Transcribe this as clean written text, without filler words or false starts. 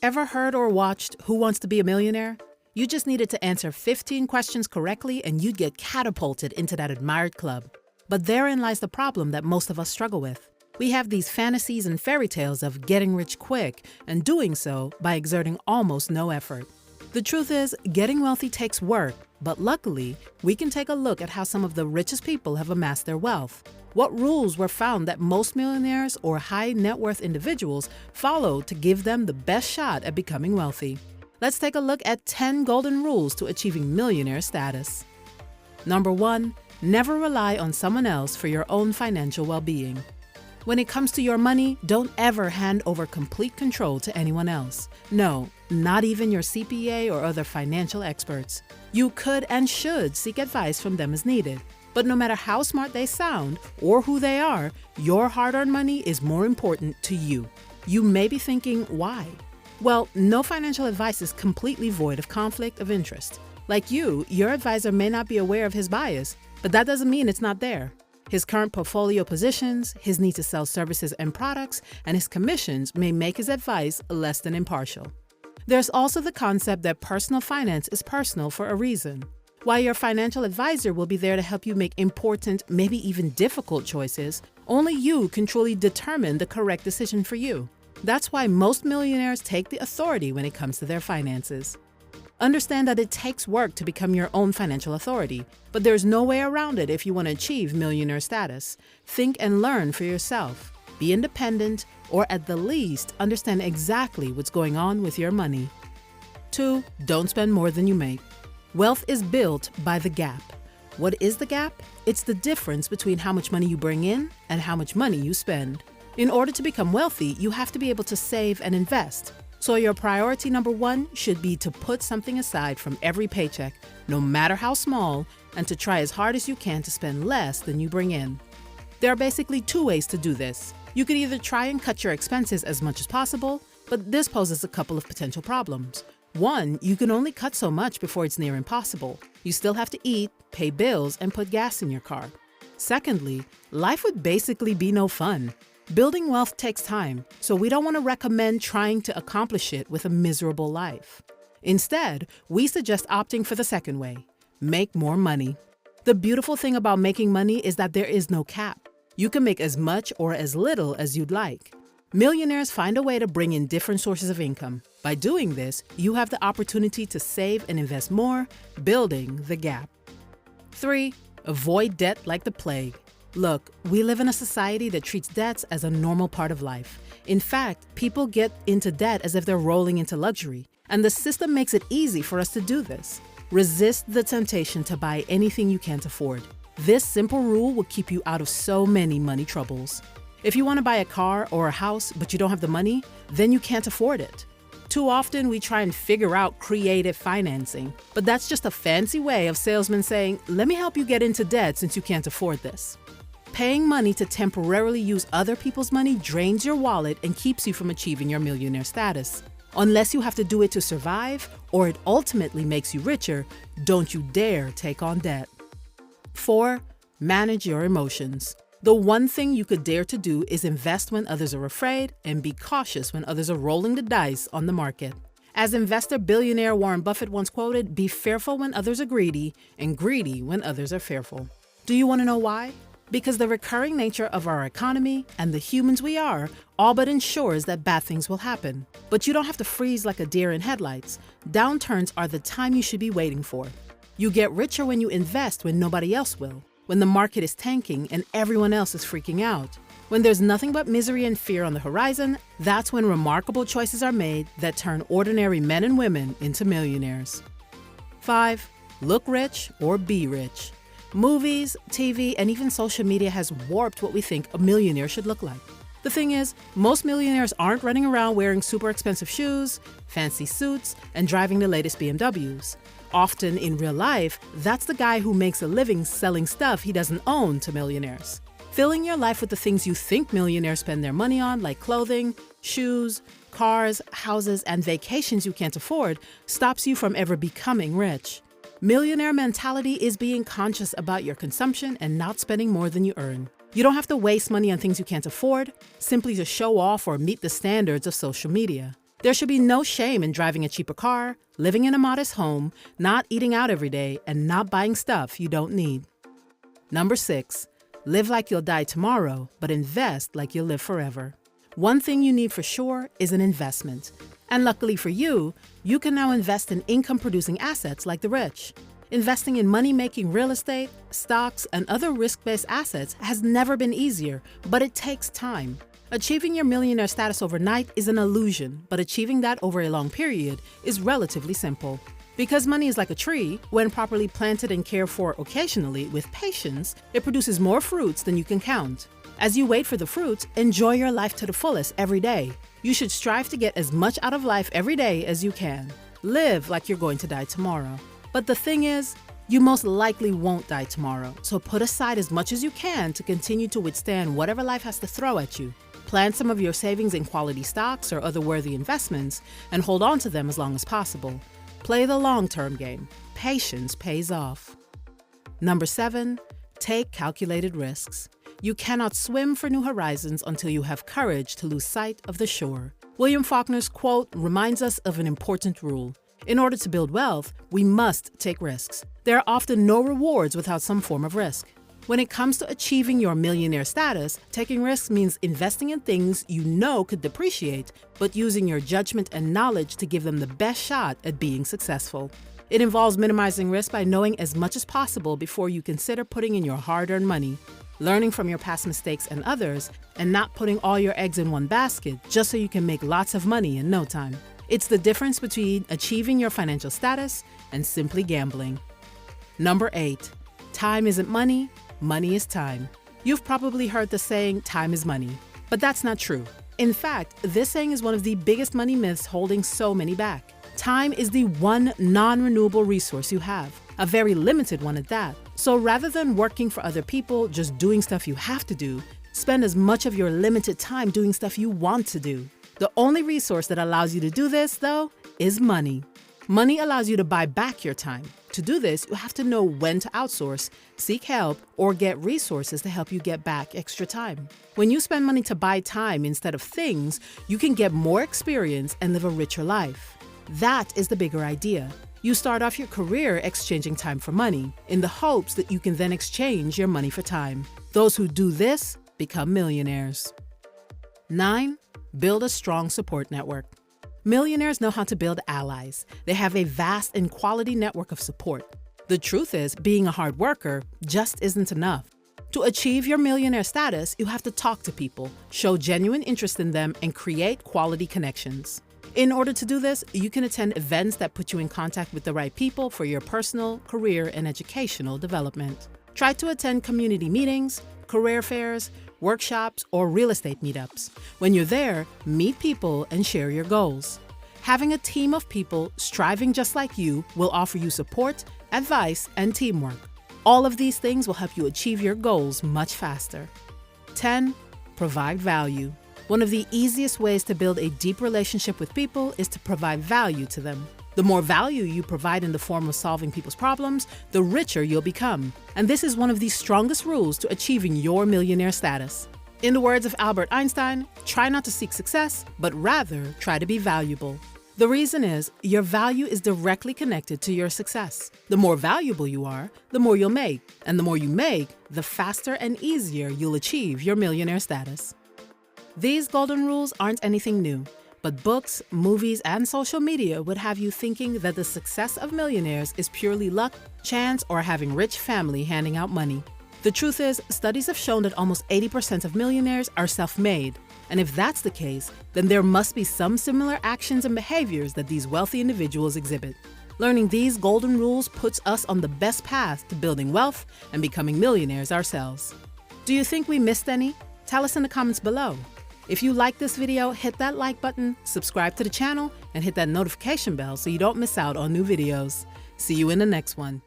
Ever heard or watched Who Wants to Be a Millionaire? You just needed to answer 15 questions correctly and you'd get catapulted into that admired club. But therein lies the problem that most of us struggle with. We have these fantasies and fairy tales of getting rich quick and doing so by exerting almost no effort. The truth is, getting wealthy takes work, but luckily, we can take a look at how some of the richest people have amassed their wealth. What rules were found that most millionaires or high net worth individuals follow to give them the best shot at becoming wealthy? Let's take a look at 10 golden rules to achieving millionaire status. Number 1, never rely on someone else for your own financial well-being. When it comes to your money, don't ever hand over complete control to anyone else. No, not even your CPA or other financial experts. You could and should seek advice from them as needed. But no matter how smart they sound or who they are, your hard-earned money is more important to you. You may be thinking, why? Well, no financial advice is completely void of conflict of interest. Like you, your advisor may not be aware of his bias, but that doesn't mean it's not there. His current portfolio positions, his need to sell services and products, and his commissions may make his advice less than impartial. There's also the concept that personal finance is personal for a reason. While your financial advisor will be there to help you make important, maybe even difficult choices, only you can truly determine the correct decision for you. That's why most millionaires take the authority when it comes to their finances. Understand that it takes work to become your own financial authority, but there's no way around it if you want to achieve millionaire status. Think and learn for yourself. Be independent, or at the least, understand exactly what's going on with your money. 2, don't spend more than you make. Wealth is built by the gap. What is the gap? It's the difference between how much money you bring in and how much money you spend. In order to become wealthy, you have to be able to save and invest. So your priority number 1 should be to put something aside from every paycheck, no matter how small, and to try as hard as you can to spend less than you bring in. There are basically 2 ways to do this. You could either try and cut your expenses as much as possible, but this poses a couple of potential problems. 1, you can only cut so much before it's near impossible. You still have to eat, pay bills, and put gas in your car. Secondly, life would basically be no fun. Building wealth takes time, so we don't want to recommend trying to accomplish it with a miserable life. Instead, we suggest opting for the second way: make more money. The beautiful thing about making money is that there is no cap. You can make as much or as little as you'd like. Millionaires find a way to bring in different sources of income. By doing this, you have the opportunity to save and invest more, building the gap. 3, avoid debt like the plague. Look, we live in a society that treats debts as a normal part of life. In fact, people get into debt as if they're rolling into luxury, and the system makes it easy for us to do this. Resist the temptation to buy anything you can't afford. This simple rule will keep you out of so many money troubles. If you want to buy a car or a house, but you don't have the money, then you can't afford it. Too often, we try and figure out creative financing, but that's just a fancy way of salesmen saying, let me help you get into debt since you can't afford this. Paying money to temporarily use other people's money drains your wallet and keeps you from achieving your millionaire status. Unless you have to do it to survive, or it ultimately makes you richer, don't you dare take on debt. 4, manage your emotions. The one thing you could dare to do is invest when others are afraid and be cautious when others are rolling the dice on the market. As investor billionaire Warren Buffett once quoted, be fearful when others are greedy and greedy when others are fearful. Do you want to know why? Because the recurring nature of our economy and the humans we are all but ensures that bad things will happen. But you don't have to freeze like a deer in headlights. Downturns are the time you should be waiting for. You get richer when you invest when nobody else will. When the market is tanking and everyone else is freaking out. When there's nothing but misery and fear on the horizon, that's when remarkable choices are made that turn ordinary men and women into millionaires. 5, look rich or be rich. Movies, TV, and even social media has warped what we think a millionaire should look like. The thing is, most millionaires aren't running around wearing super expensive shoes, fancy suits, and driving the latest BMWs. Often in real life, that's the guy who makes a living selling stuff he doesn't own to millionaires. Filling your life with the things you think millionaires spend their money on, like clothing, shoes, cars, houses, and vacations you can't afford, stops you from ever becoming rich. Millionaire mentality is being conscious about your consumption and not spending more than you earn. You don't have to waste money on things you can't afford, simply to show off or meet the standards of social media. There should be no shame in driving a cheaper car, living in a modest home, not eating out every day, and not buying stuff you don't need. Number 6, live like you'll die tomorrow, but invest like you'll live forever. One thing you need for sure is an investment. And luckily for you, you can now invest in income-producing assets like the rich. Investing in money-making real estate, stocks, and other risk-based assets has never been easier, but it takes time. Achieving your millionaire status overnight is an illusion, but achieving that over a long period is relatively simple. Because money is like a tree, when properly planted and cared for occasionally with patience, it produces more fruits than you can count. As you wait for the fruits, enjoy your life to the fullest every day. You should strive to get as much out of life every day as you can. Live like you're going to die tomorrow. But the thing is, you most likely won't die tomorrow, so put aside as much as you can to continue to withstand whatever life has to throw at you. Plant some of your savings in quality stocks or other worthy investments and hold on to them as long as possible. Play the long-term game. Patience pays off. Number 7, take calculated risks. You cannot swim for new horizons until you have courage to lose sight of the shore. William Faulkner's quote reminds us of an important rule. In order to build wealth, we must take risks. There are often no rewards without some form of risk. When it comes to achieving your millionaire status, taking risks means investing in things you know could depreciate, but using your judgment and knowledge to give them the best shot at being successful. It involves minimizing risk by knowing as much as possible before you consider putting in your hard-earned money, learning from your past mistakes and others, and not putting all your eggs in one basket just so you can make lots of money in no time. It's the difference between achieving your financial status and simply gambling. Number 8, time isn't money, money is time. You've probably heard the saying, time is money, but that's not true. In fact, this saying is one of the biggest money myths holding so many back. Time is the one non-renewable resource you have, a very limited one at that. So rather than working for other people, just doing stuff you have to do, spend as much of your limited time doing stuff you want to do. The only resource that allows you to do this, though, is money. Money allows you to buy back your time. To do this, you have to know when to outsource, seek help, or get resources to help you get back extra time. When you spend money to buy time instead of things, you can get more experience and live a richer life. That is the bigger idea. You start off your career exchanging time for money, in the hopes that you can then exchange your money for time. Those who do this become millionaires. 9, build a strong support network. Millionaires know how to build allies. They have a vast and quality network of support. The truth is, being a hard worker just isn't enough. To achieve your millionaire status, you have to talk to people, show genuine interest in them, and create quality connections. In order to do this, you can attend events that put you in contact with the right people for your personal, career, and educational development. Try to attend community meetings, career fairs, workshops, or real estate meetups. When you're there, meet people and share your goals. Having a team of people striving just like you will offer you support, advice, and teamwork. All of these things will help you achieve your goals much faster. 10, provide value. One of the easiest ways to build a deep relationship with people is to provide value to them. The more value you provide in the form of solving people's problems, the richer you'll become. And this is one of the strongest rules to achieving your millionaire status. In the words of Albert Einstein, try not to seek success, but rather try to be valuable. The reason is, your value is directly connected to your success. The more valuable you are, the more you'll make. And the more you make, the faster and easier you'll achieve your millionaire status. These golden rules aren't anything new. But books, movies, and social media would have you thinking that the success of millionaires is purely luck, chance, or having rich family handing out money. The truth is, studies have shown that almost 80% of millionaires are self-made. And if that's the case, then there must be some similar actions and behaviors that these wealthy individuals exhibit. Learning these golden rules puts us on the best path to building wealth and becoming millionaires ourselves. Do you think we missed any? Tell us in the comments below. If you like this video, hit that like button, subscribe to the channel, and hit that notification bell so you don't miss out on new videos. See you in the next one.